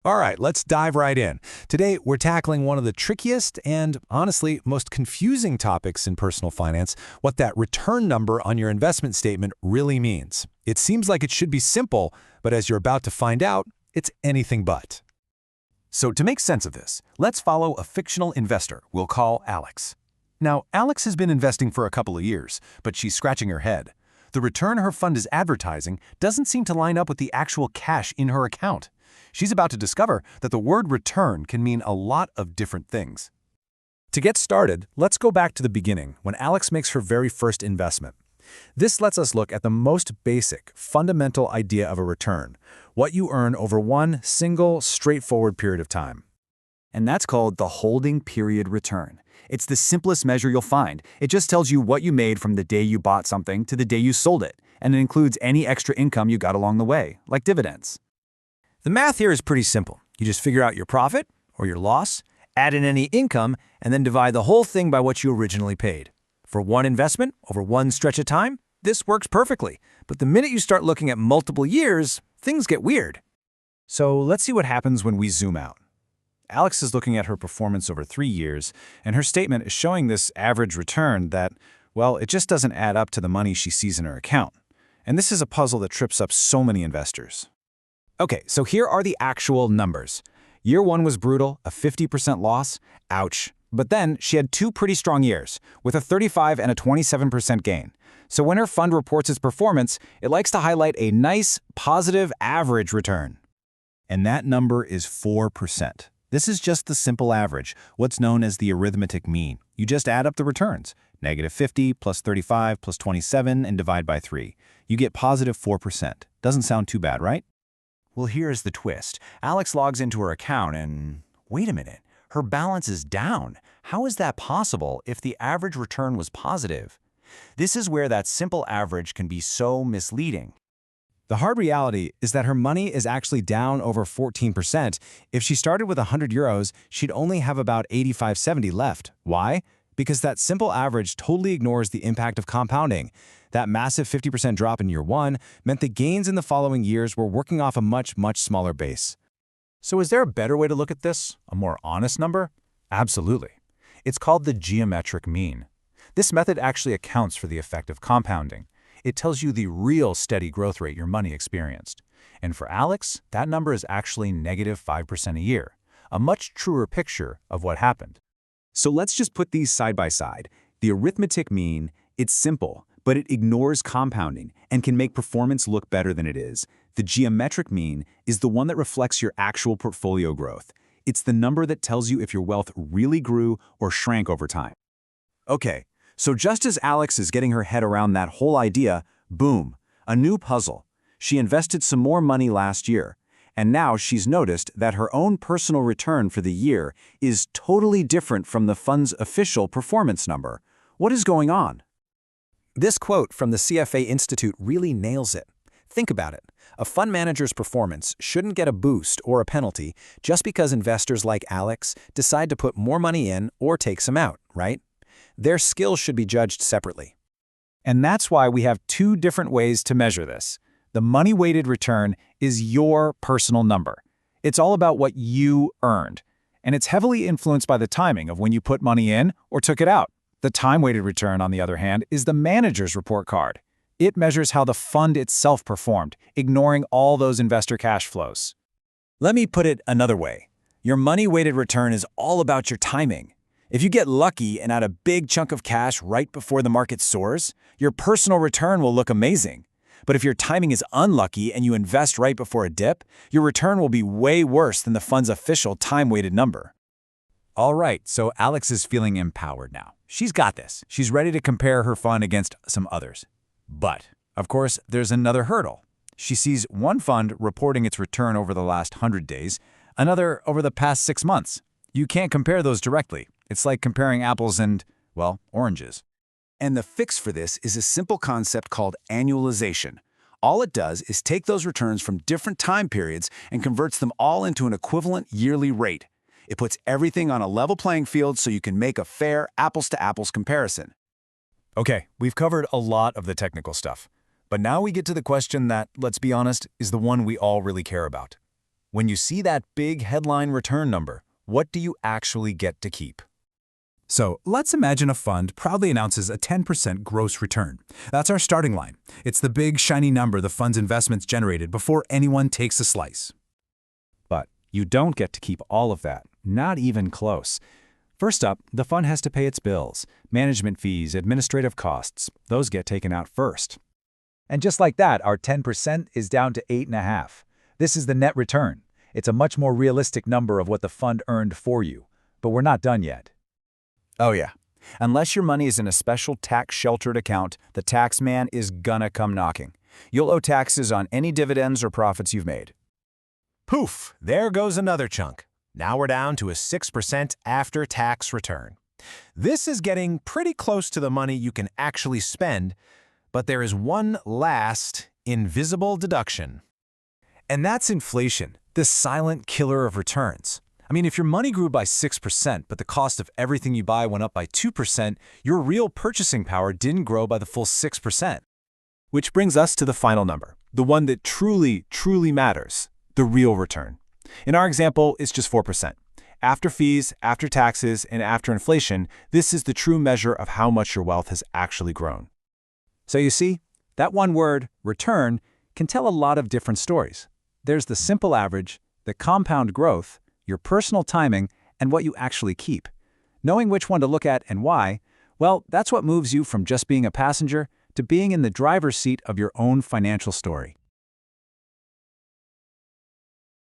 All right, let's dive right in. Today, we're tackling one of the trickiest and, honestly, most confusing topics in personal finance, what that return number on your investment statement really means. It seems like it should be simple, but as you're about to find out, it's anything but. So to make sense of this, let's follow a fictional investor we'll call Alex. Now, Alex has been investing for a couple of years, but she's scratching her head. The return her fund is advertising doesn't seem to line up with the actual cash in her account. She's about to discover that the word return can mean a lot of different things. To get started, let's go back to the beginning, when Alex makes her very first investment. This lets us look at the most basic, fundamental idea of a return, what you earn over one single, straightforward period of time. And that's called the holding period return. It's the simplest measure you'll find. It just tells you what you made from the day you bought something to the day you sold it, and it includes any extra income you got along the way, like dividends. The math here is pretty simple. You just figure out your profit or your loss, add in any income, and then divide the whole thing by what you originally paid. For one investment over one stretch of time, this works perfectly. But the minute you start looking at multiple years, things get weird. So let's see what happens when we zoom out. Alex is looking at her performance over 3 years, and her statement is showing this average return that, well, it just doesn't add up to the money she sees in her account. And this is a puzzle that trips up so many investors. Okay, so here are the actual numbers. Year 1 was brutal, a 50% loss. Ouch. But then she had 2 pretty strong years, with a 35% and a 27% gain. So when her fund reports its performance, it likes to highlight a nice, positive average return. And that number is 4%. This is just the simple average, what's known as the arithmetic mean. You just add up the returns, -50 plus 35 plus 27, and divide by 3. You get positive 4%. Doesn't sound too bad, right? Well, here's the twist. Alex logs into her account and, wait a minute, her balance is down. How is that possible if the average return was positive? This is where that simple average can be so misleading. The hard reality is that her money is actually down over 14%. If she started with 100 euros, she'd only have about 85-70 left. Why? Because that simple average totally ignores the impact of compounding. That massive 50% drop in year 1 meant the gains in the following years were working off a much smaller base. So is there a better way to look at this? A more honest number? Absolutely. It's called the geometric mean. This method actually accounts for the effect of compounding. It tells you the real steady growth rate your money experienced. And for Alex, that number is actually -5% a year, a much truer picture of what happened. So let's just put these side by side. The arithmetic mean, it's simple, but it ignores compounding and can make performance look better than it is. The geometric mean is the one that reflects your actual portfolio growth. It's the number that tells you if your wealth really grew or shrank over time. Okay, so just as Alex is getting her head around that whole idea, boom, a new puzzle. She invested some more money last year, and now she's noticed that her own personal return for the year is totally different from the fund's official performance number. What is going on? This quote from the CFA Institute really nails it. Think about it. A fund manager's performance shouldn't get a boost or a penalty just because investors like Alex decide to put more money in or take some out, right? Their skills should be judged separately. And that's why we have 2 different ways to measure this. The money-weighted return is your personal number. It's all about what you earned, and it's heavily influenced by the timing of when you put money in or took it out. The time-weighted return, on the other hand, is the manager's report card. It measures how the fund itself performed, ignoring all those investor cash flows. Let me put it another way. Your money-weighted return is all about your timing. If you get lucky and add a big chunk of cash right before the market soars, your personal return will look amazing. But if your timing is unlucky and you invest right before a dip, your return will be way worse than the fund's official time-weighted number. All right, so Alex is feeling empowered now. She's got this. She's ready to compare her fund against some others. But, of course, there's another hurdle. She sees one fund reporting its return over the last 100 days, another over the past 6 months. You can't compare those directly. It's like comparing apples and, well, oranges. And the fix for this is a simple concept called annualization. All it does is take those returns from different time periods and converts them all into an equivalent yearly rate. It puts everything on a level playing field so you can make a fair apples-to-apples comparison. Okay, we've covered a lot of the technical stuff. But now we get to the question that, let's be honest, is the one we all really care about. When you see that big headline return number, what do you actually get to keep? So let's imagine a fund proudly announces a 10% gross return. That's our starting line. It's the big, shiny number the fund's investments generated before anyone takes a slice. But you don't get to keep all of that, not even close. First up, the fund has to pay its bills. Management fees, administrative costs, those get taken out first. And just like that, our 10% is down to 8.5%. This is the net return. It's a much more realistic number of what the fund earned for you. But we're not done yet. Oh yeah. Unless your money is in a special tax-sheltered account, the tax man is gonna come knocking. You'll owe taxes on any dividends or profits you've made. Poof, there goes another chunk. Now we're down to a 6% after-tax return. This is getting pretty close to the money you can actually spend, but there is one last invisible deduction. And that's inflation, the silent killer of returns. I mean, if your money grew by 6%, but the cost of everything you buy went up by 2%, your real purchasing power didn't grow by the full 6%. Which brings us to the final number, the one that truly, truly matters, the real return. In our example, it's just 4%. After fees, after taxes, and after inflation, this is the true measure of how much your wealth has actually grown. So you see, that one word, return, can tell a lot of different stories. There's the simple average, the compound growth, your personal timing, and what you actually keep. Knowing which one to look at and why, well, that's what moves you from just being a passenger to being in the driver's seat of your own financial story.